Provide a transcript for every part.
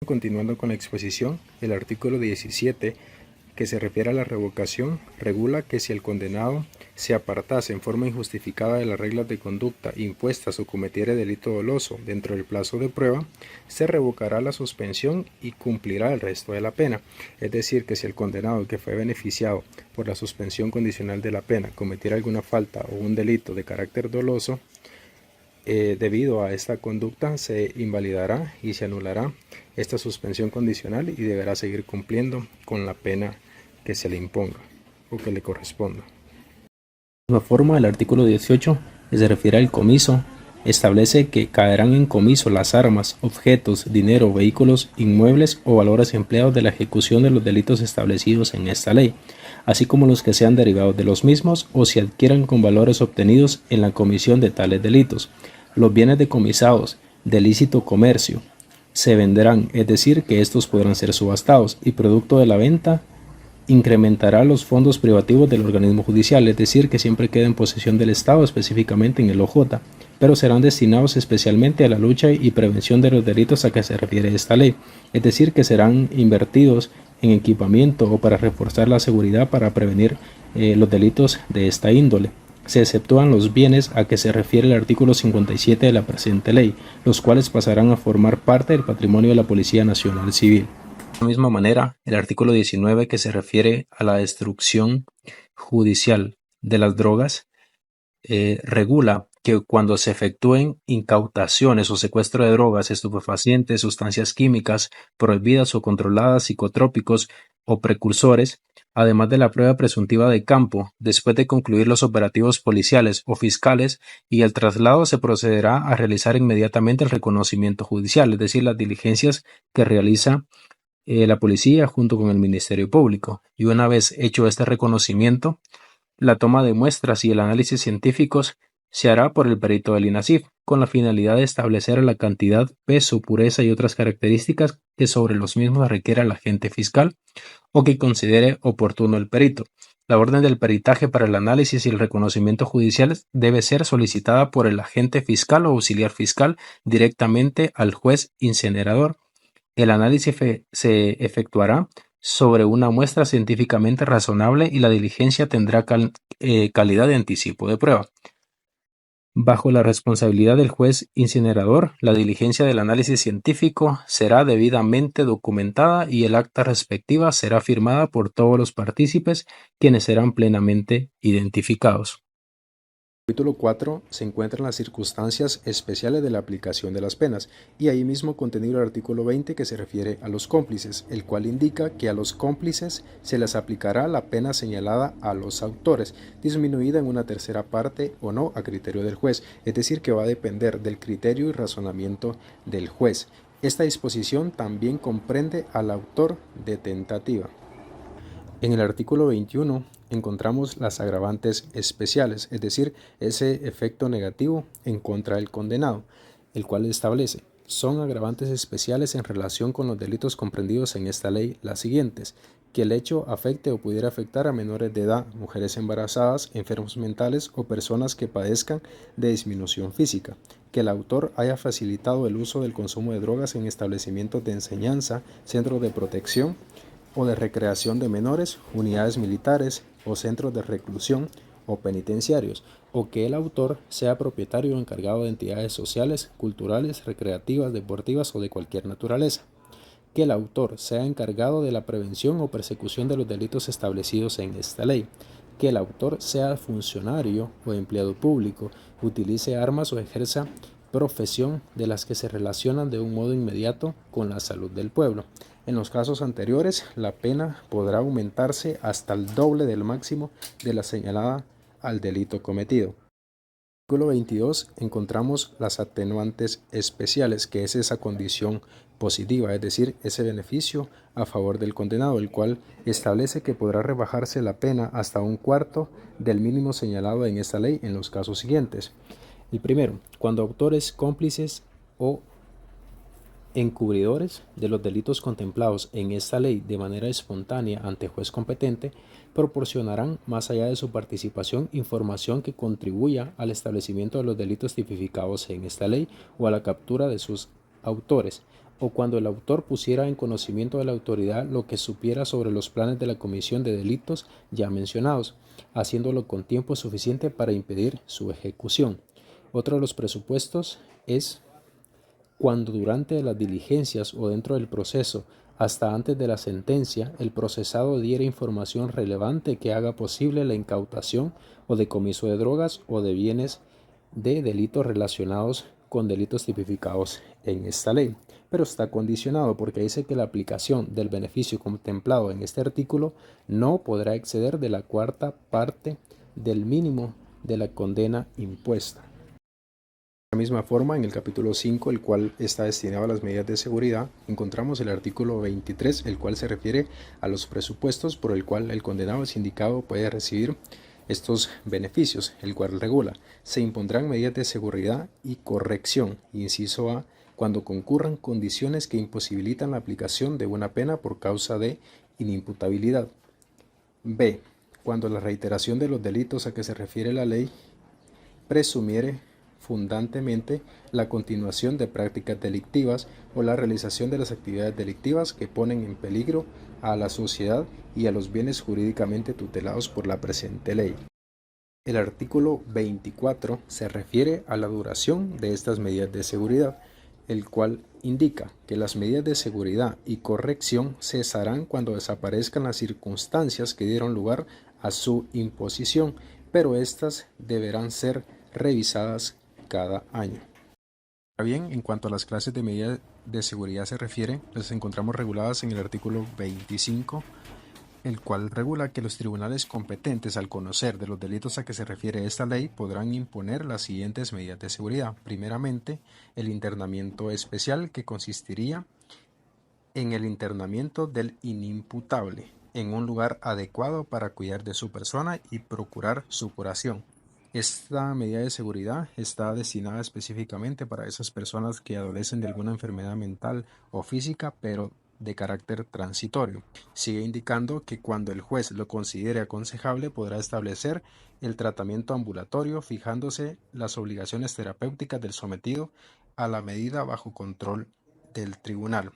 Continuando con la exposición, el artículo 17, que se refiere a la revocación, regula que si el condenado se apartase en forma injustificada de las reglas de conducta impuestas o cometiere delito doloso dentro del plazo de prueba, se revocará la suspensión y cumplirá el resto de la pena. Es decir, que si el condenado que fue beneficiado por la suspensión condicional de la pena cometiera alguna falta o un delito de carácter doloso, debido a esta conducta se invalidará y se anulará esta suspensión condicional y deberá seguir cumpliendo con la pena que se le imponga o que le corresponda. De la forma, el artículo 18, que se refiere al comiso, establece que caerán en comiso las armas, objetos, dinero, vehículos, inmuebles o valores empleados de la ejecución de los delitos establecidos en esta ley, así como los que sean derivados de los mismos o se adquieran con valores obtenidos en la comisión de tales delitos. Los bienes decomisados de lícito comercio se venderán, es decir, que estos podrán ser subastados y producto de la venta incrementará los fondos privativos del organismo judicial, es decir, que siempre queda en posesión del Estado, específicamente en el OJ, pero serán destinados especialmente a la lucha y prevención de los delitos a que se refiere esta ley, es decir, que serán invertidos en equipamiento o para reforzar la seguridad para prevenir los delitos de esta índole. Se exceptúan los bienes a que se refiere el artículo 57 de la presente ley, los cuales pasarán a formar parte del patrimonio de la Policía Nacional Civil. De la misma manera, el artículo 19, que se refiere a la destrucción judicial de las drogas, regula que cuando se efectúen incautaciones o secuestro de drogas, estupefacientes, sustancias químicas prohibidas o controladas, psicotrópicos o precursores, además de la prueba presuntiva de campo, después de concluir los operativos policiales o fiscales y el traslado, se procederá a realizar inmediatamente el reconocimiento judicial, es decir, las diligencias que realiza la policía junto con el Ministerio Público. Y una vez hecho este reconocimiento, la toma de muestras y el análisis científicos se hará por el perito del INASIF, con la finalidad de establecer la cantidad, peso, pureza y otras características que sobre los mismos requiera el agente fiscal o que considere oportuno el perito. La orden del peritaje para el análisis y el reconocimiento judicial debe ser solicitada por el agente fiscal o auxiliar fiscal directamente al juez incinerador. El análisis se efectuará sobre una muestra científicamente razonable y la diligencia tendrá calidad de anticipo de prueba. Bajo la responsabilidad del juez incinerador, la diligencia del análisis científico será debidamente documentada y el acta respectiva será firmada por todos los partícipes, quienes serán plenamente identificados. En el capítulo 4 se encuentran las circunstancias especiales de la aplicación de las penas y ahí mismo contenido el artículo 20 que se refiere a los cómplices, el cual indica que a los cómplices se les aplicará la pena señalada a los autores, disminuida en una tercera parte o no a criterio del juez, es decir que va a depender del criterio y razonamiento del juez. Esta disposición también comprende al autor de tentativa. En el artículo 21 encontramos las agravantes especiales, es decir, ese efecto negativo en contra del condenado, el cual establece: son agravantes especiales en relación con los delitos comprendidos en esta ley las siguientes: que el hecho afecte o pudiera afectar a menores de edad, mujeres embarazadas, enfermos mentales o personas que padezcan de disminución física; que el autor haya facilitado el uso del consumo de drogas en establecimientos de enseñanza, centros de protección o de recreación de menores, unidades militares o centros de reclusión o penitenciarios, o que el autor sea propietario o encargado de entidades sociales, culturales, recreativas, deportivas o de cualquier naturaleza; que el autor sea encargado de la prevención o persecución de los delitos establecidos en esta ley; que el autor sea funcionario o empleado público, utilice armas o ejerza profesión de las que se relacionan de un modo inmediato con la salud del pueblo. En los casos anteriores, la pena podrá aumentarse hasta el doble del máximo de la señalada al delito cometido. En el artículo 22 encontramos las atenuantes especiales, que es esa condición positiva, es decir, ese beneficio a favor del condenado, el cual establece que podrá rebajarse la pena hasta un cuarto del mínimo señalado en esta ley en los casos siguientes. El primero, cuando autores, cómplices o encubridores de los delitos contemplados en esta ley de manera espontánea ante juez competente proporcionarán, más allá de su participación, información que contribuya al establecimiento de los delitos tipificados en esta ley o a la captura de sus autores, o cuando el autor pusiera en conocimiento de la autoridad lo que supiera sobre los planes de la comisión de delitos ya mencionados, haciéndolo con tiempo suficiente para impedir su ejecución. Otro de los presupuestos es cuando durante las diligencias o dentro del proceso, hasta antes de la sentencia, el procesado diera información relevante que haga posible la incautación o decomiso de drogas o de bienes de delitos relacionados con delitos tipificados en esta ley. Pero está condicionado porque dice que la aplicación del beneficio contemplado en este artículo no podrá exceder de la cuarta parte del mínimo de la condena impuesta. De la misma forma, en el capítulo 5, el cual está destinado a las medidas de seguridad, encontramos el artículo 23, el cual se refiere a los presupuestos por el cual el condenado sindicado puede recibir estos beneficios, el cual regula: se impondrán medidas de seguridad y corrección, inciso A, cuando concurran condiciones que imposibilitan la aplicación de una pena por causa de inimputabilidad. B, cuando la reiteración de los delitos a que se refiere la ley presumiere fundantemente la continuación de prácticas delictivas o la realización de las actividades delictivas que ponen en peligro a la sociedad y a los bienes jurídicamente tutelados por la presente ley. El artículo 24 se refiere a la duración de estas medidas de seguridad, el cual indica que las medidas de seguridad y corrección cesarán cuando desaparezcan las circunstancias que dieron lugar a su imposición, pero éstas deberán ser revisadas cada año. Bien, en cuanto a las clases de medidas de seguridad se refiere, las encontramos reguladas en el artículo 25, el cual regula que los tribunales competentes, al conocer de los delitos a que se refiere esta ley, podrán imponer las siguientes medidas de seguridad. Primeramente, el internamiento especial, que consistiría en el internamiento del inimputable en un lugar adecuado para cuidar de su persona y procurar su curación. Esta medida de seguridad está destinada específicamente para esas personas que adolecen de alguna enfermedad mental o física, pero de carácter transitorio. Sigue indicando que cuando el juez lo considere aconsejable podrá establecer el tratamiento ambulatorio, fijándose las obligaciones terapéuticas del sometido a la medida bajo control del tribunal.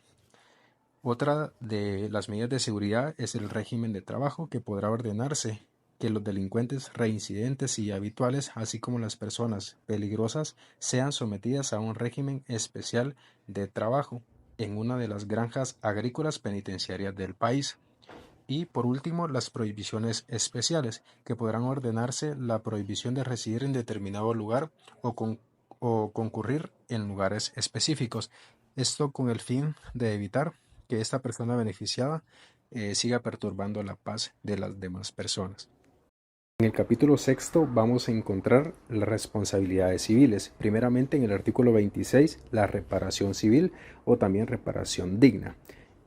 Otra de las medidas de seguridad es el régimen de trabajo, que podrá ordenarse que los delincuentes reincidentes y habituales, así como las personas peligrosas, sean sometidas a un régimen especial de trabajo en una de las granjas agrícolas penitenciarias del país. Y por último, las prohibiciones especiales, que podrán ordenarse la prohibición de residir en determinado lugar o concurrir en lugares específicos. Esto con el fin de evitar que esta persona beneficiada siga perturbando la paz de las demás personas. En el capítulo 6 vamos a encontrar las responsabilidades civiles. Primeramente, en el artículo 26, la reparación civil o también reparación digna,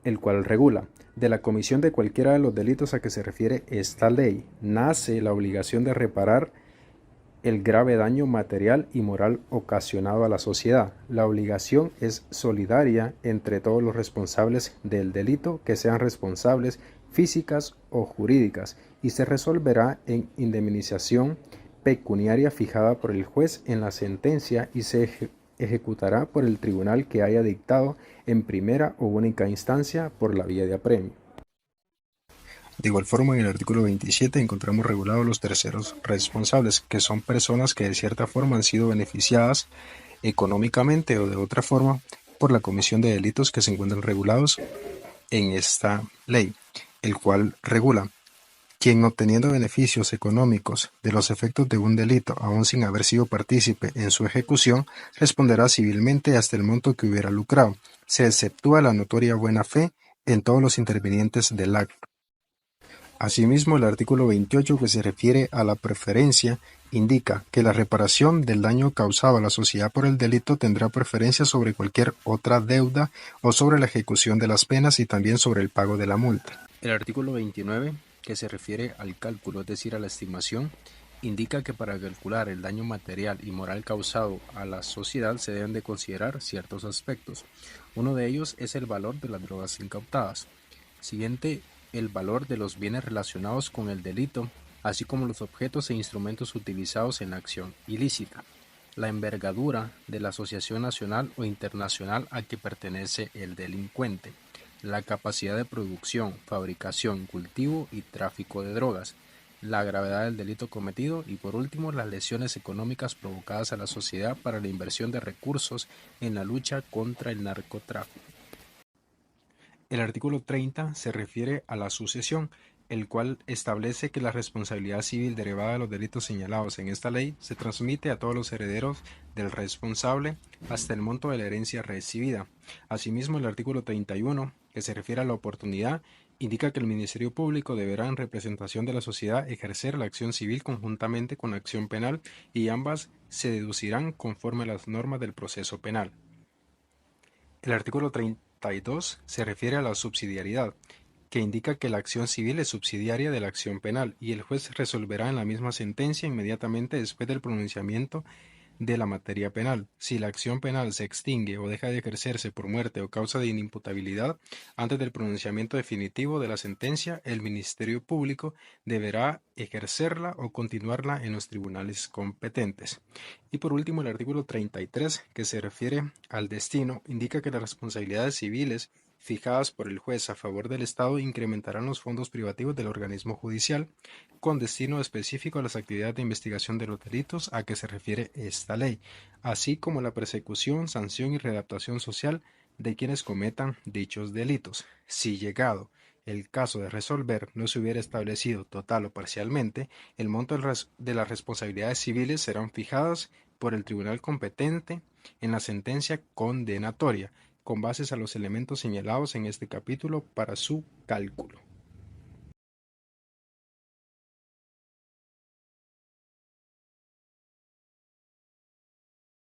el cual regula: de la comisión de cualquiera de los delitos a que se refiere esta ley, nace la obligación de reparar el grave daño material y moral ocasionado a la sociedad. La obligación es solidaria entre todos los responsables del delito, que sean responsables físicas o jurídicas, y se resolverá en indemnización pecuniaria fijada por el juez en la sentencia y se ejecutará por el tribunal que haya dictado en primera o única instancia por la vía de apremio. De igual forma, en el artículo 27 encontramos regulados los terceros responsables, que son personas que de cierta forma han sido beneficiadas económicamente o de otra forma por la comisión de delitos que se encuentran regulados en esta ley, el cual regula: quien, obteniendo beneficios económicos de los efectos de un delito, aun sin haber sido partícipe en su ejecución, responderá civilmente hasta el monto que hubiera lucrado. Se exceptúa la notoria buena fe en todos los intervinientes del acto. Asimismo, el artículo 28, que se refiere a la preferencia, indica que la reparación del daño causado a la sociedad por el delito tendrá preferencia sobre cualquier otra deuda o sobre la ejecución de las penas y también sobre el pago de la multa. El artículo 29, que se refiere al cálculo, es decir, a la estimación, indica que para calcular el daño material y moral causado a la sociedad se deben de considerar ciertos aspectos. Uno de ellos es el valor de las drogas incautadas. Siguiente, el valor de los bienes relacionados con el delito, así como los objetos e instrumentos utilizados en la acción ilícita. la envergadura de la asociación nacional o internacional a que pertenece el delincuente, la capacidad de producción, fabricación, cultivo y tráfico de drogas, la gravedad del delito cometido y por último las lesiones económicas provocadas a la sociedad para la inversión de recursos en la lucha contra el narcotráfico. El artículo 30 se refiere a la sucesión, el cual establece que la responsabilidad civil derivada de los delitos señalados en esta ley se transmite a todos los herederos del responsable hasta el monto de la herencia recibida. Asimismo, el artículo 31, que se refiere a la oportunidad, indica que el Ministerio Público deberá, en representación de la sociedad, ejercer la acción civil conjuntamente con la acción penal y ambas se deducirán conforme a las normas del proceso penal. El artículo 32 se refiere a la subsidiariedad, que indica que la acción civil es subsidiaria de la acción penal y el juez resolverá en la misma sentencia inmediatamente después del pronunciamiento de la materia penal. Si la acción penal se extingue o deja de ejercerse por muerte o causa de inimputabilidad antes del pronunciamiento definitivo de la sentencia, el Ministerio Público deberá ejercerla o continuarla en los tribunales competentes. Y por último, el artículo 33, que se refiere al destino, indica que las responsabilidades civiles fijadas por el juez a favor del Estado incrementarán los fondos privativos del organismo judicial con destino específico a las actividades de investigación de los delitos a que se refiere esta ley, así como la persecución, sanción y readaptación social de quienes cometan dichos delitos. Si llegado el caso de resolver no se hubiera establecido total o parcialmente, el monto de las responsabilidades civiles serán fijadas por el tribunal competente en la sentencia condenatoria, con bases a los elementos señalados en este capítulo para su cálculo.